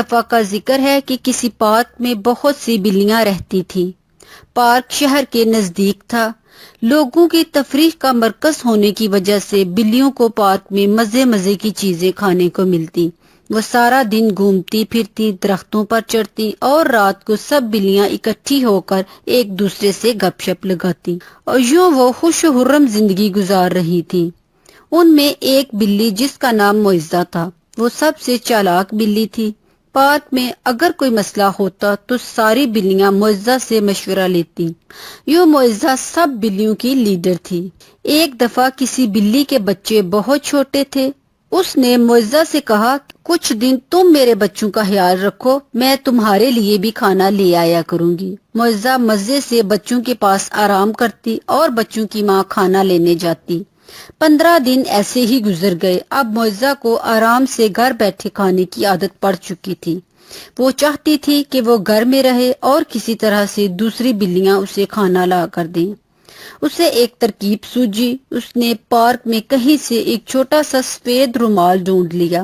دفعہ کا ذکر ہے کہ کسی پارک میں بہت سی بلیاں رہتی تھیں۔ پارک شہر کے نزدیک تھا۔ لوگوں کی تفریح کا مرکز ہونے کی وجہ سے بلیوں کو پارک میں مزے کی چیزیں کھانے کو ملتی۔ وہ سارا دن گھومتی پھرتی، درختوں پر چڑھتی اور رات کو سب بلیاں اکٹھی ہو کر ایک دوسرے سے گپ شپ لگاتی اور یوں وہ خوش و خرم زندگی گزار رہی تھی۔ ان میں ایک بلی جس کا نام معزہ تھا، وہ سب سے چالاک بلی تھی۔ پارک میں اگر کوئی مسئلہ ہوتا تو ساری بلیاں معزہ سے مشورہ لیتی۔ یوں معزہ سب بلیوں کی لیڈر تھی۔ ایک دفعہ کسی بلی کے بچے بہت چھوٹے تھے۔ اس نے معزہ سے کہا، کچھ دن تم میرے بچوں کا خیال رکھو، میں تمہارے لیے بھی کھانا لے آیا کروں گی۔ معزہ مزے سے بچوں کے پاس آرام کرتی اور بچوں کی ماں کھانا لینے جاتی۔ 15 دن ایسے ہی گزر گئے۔ اب معزہ کو آرام سے گھر بیٹھے کھانے کی عادت پڑ چکی تھی۔ وہ چاہتی تھی کہ وہ گھر میں رہے اور کسی طرح سے دوسری بلیاں اسے کھانا لا کر دیں۔ اسے ایک ترکیب سوجی۔ اس نے پارک میں کہیں سے ایک چھوٹا سا سفید رومال ڈھونڈ لیا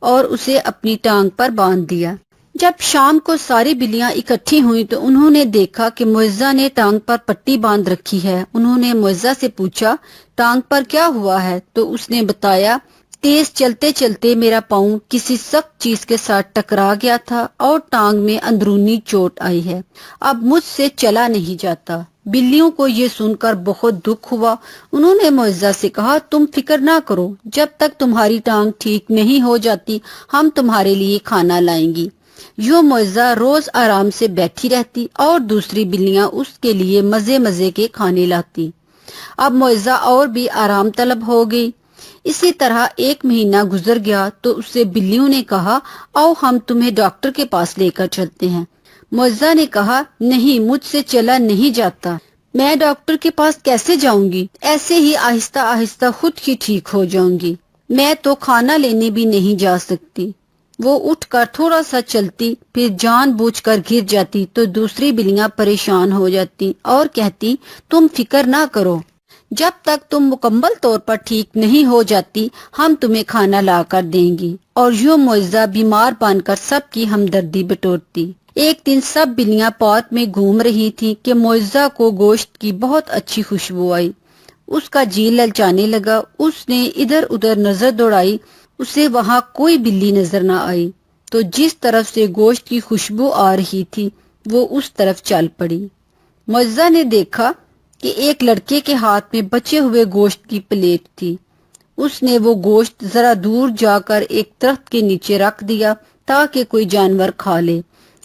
اور اسے اپنی ٹانگ پر باندھ دیا۔ جب شام کو ساری بلیاں اکٹھی ہوئیں تو انہوں نے دیکھا کہ معزہ نے ٹانگ پر پٹی باندھ رکھی ہے۔ انہوں نے معزہ سے پوچھا، ٹانگ پر کیا ہوا ہے؟ تو اس نے بتایا، تیز چلتے چلتے میرا پاؤں کسی سخت چیز کے ساتھ ٹکرا گیا تھا اور ٹانگ میں اندرونی چوٹ آئی ہے، اب مجھ سے چلا نہیں جاتا۔ بلیوں کو یہ سن کر بہت دکھ ہوا۔ انہوں نے معزہ سے کہا، تم فکر نہ کرو، جب تک تمہاری ٹانگ ٹھیک نہیں ہو جاتی ہم تمہارے لیے کھانا لائیں گی۔ یوں معزہ روز آرام سے بیٹھی رہتی اور دوسری بلیاں اس کے لیے مزے کے کھانے لاتی۔ اب معزہ اور بھی آرام طلب ہو گئی۔ اسی طرح 1 مہینہ گزر گیا تو اس سے بلیوں نے کہا، آؤ ہم تمہیں ڈاکٹر کے پاس لے کر چلتے ہیں۔ معزہ نے کہا، نہیں، مجھ سے چلا نہیں جاتا، میں ڈاکٹر کے پاس کیسے جاؤں گی؟ ایسے ہی آہستہ آہستہ خود ہی ٹھیک ہو جاؤں گی، میں تو کھانا لینے بھی نہیں جا سکتی۔ وہ اٹھ کر تھوڑا سا چلتی، پھر جان بوجھ کر گر جاتی تو دوسری بلیاں پریشان ہو جاتی اور کہتی، تم فکر نہ کرو، جب تک تم مکمل طور پر ٹھیک نہیں ہو جاتی ہم تمہیں کھانا لا کر دیں گی۔ اور یوں معزہ بیمار بن کر سب کی ہمدردی بٹورتی۔ ایک دن سب بلیاں پارک میں گھوم رہی تھیں کہ معزہ کو گوشت کی بہت اچھی خوشبو آئی۔ اس کا جی للچانے لگا۔ اس نے ادھر ادھر نظر دوڑائی، اسے وہاں کوئی بلی نظر نہ آئی، تو جس طرف سے گوشت کی خوشبو آ رہی تھی وہ اس طرف چل پڑی۔ معزہ نے دیکھا کہ ایک لڑکے کے ہاتھ میں بچے ہوئے گوشت کی پلیٹ تھی۔ اس نے وہ گوشت ذرا دور جا کر ایک درخت کے نیچے رکھ دیا تاکہ کوئی جانور کھا لے۔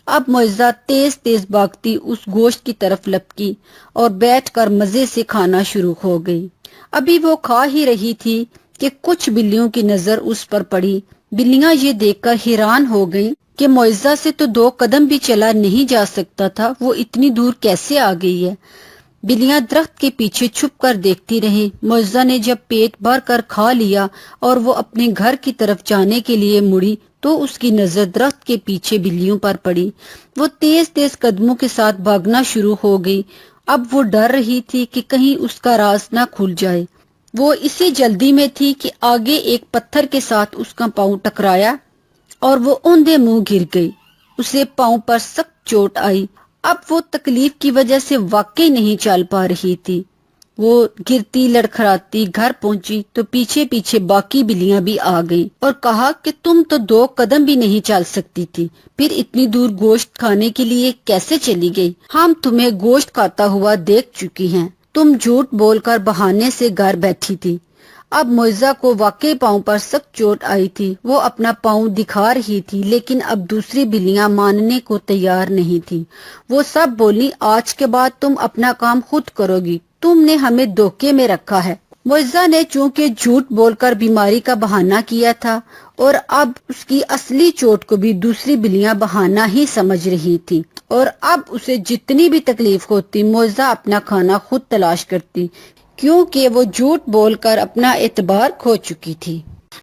اب معزہ تیز تیز بھاگتی اس گوشت کی طرف لپکی اور بیٹھ کر مزے سے کھانا شروع ہو گئی۔ ابھی وہ کھا ہی رہی تھی کہ کچھ بلیوں کی نظر اس پر پڑی۔ بلیاں یہ دیکھ کر حیران ہو گئیں کہ معزہ سے تو 2 قدم بھی چلا نہیں جا سکتا تھا، وہ اتنی دور کیسے آ گئی ہے؟ بلیاں درخت کے پیچھے چھپ کر دیکھتی رہیں۔ معزہ نے جب پیٹ بھر کر کھا لیا اور وہ اپنے گھر کی طرف جانے کے لیے مڑی تو اس کی نظر درخت کے پیچھے بلیوں پر پڑی۔ وہ تیز تیز قدموں کے ساتھ بھاگنا شروع ہو گئی۔ اب وہ ڈر رہی تھی کہ کہیں اس کا راز نہ کھل جائے۔ وہ اسی جلدی میں تھی کہ آگے ایک پتھر کے ساتھ اس کا پاؤں ٹکرایا اور وہ اوندھے منہ گر گئی۔ اسے پاؤں پر سخت چوٹ آئی۔ اب وہ تکلیف کی وجہ سے واقعی نہیں چل پا رہی تھی۔ وہ گرتی لڑکھڑاتی گھر پہنچی تو پیچھے پیچھے باقی بلیاں بھی آ گئیں اور کہا کہ تم تو 2 قدم بھی نہیں چل سکتی تھی، پھر اتنی دور گوشت کھانے کے لیے کیسے چلی گئی؟ ہم تمہیں گوشت کھاتا ہوا دیکھ چکی ہیں، تم جھوٹ بول کر بہانے سے گھر بیٹھی تھی۔ اب معزہ کو واقعی پاؤں پر سخت چوٹ آئی تھی۔ وہ اپنا پاؤں دکھا رہی تھی لیکن اب دوسری بلیاں ماننے کو تیار نہیں تھی۔ وہ سب بولی، آج کے بعد تم اپنا کام خود کرو گی، تم نے ہمیں دھوکے میں رکھا ہے۔ معزہ نے چونکہ جھوٹ بول کر بیماری کا بہانہ کیا تھا اور اب اس کی اصلی چوٹ کو بھی دوسری بلیاں بہانہ ہی سمجھ رہی تھی، اور اب اسے جتنی بھی تکلیف ہوتی معزہ اپنا کھانا خود تلاش کرتی، کیونکہ وہ جھوٹ بول کر اپنا اعتبار کھو چکی تھی۔